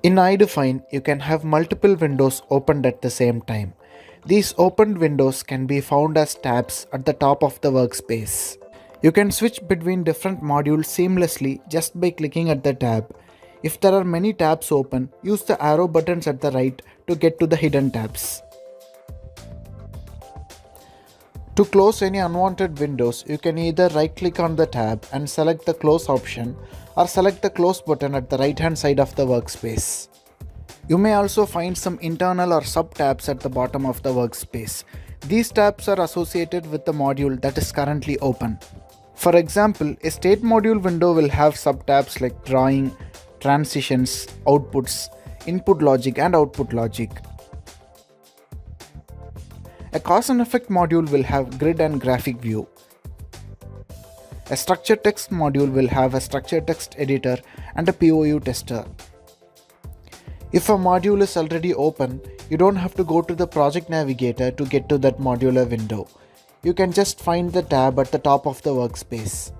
In iDefine, you can have multiple windows opened at the same time. These opened windows can be found as tabs at the top of the workspace. You can switch between different modules seamlessly just by clicking at the tab. If there are many tabs open, use the arrow buttons at the right to get to the hidden tabs. To close any unwanted windows, you can either right-click on the tab and select the close option or select the close button at the right-hand side of the workspace. You may also find some internal or sub-tabs at the bottom of the workspace. These tabs are associated with the module that is currently open. For example, a state module window will have sub-tabs like drawing, transitions, outputs, input logic and output logic. A cause and effect module will have grid and graphic view. A structured text module will have a structured text editor and a POU tester. If a module is already open, you don't have to go to the project navigator to get to that modular window. You can just find the tab at the top of the workspace.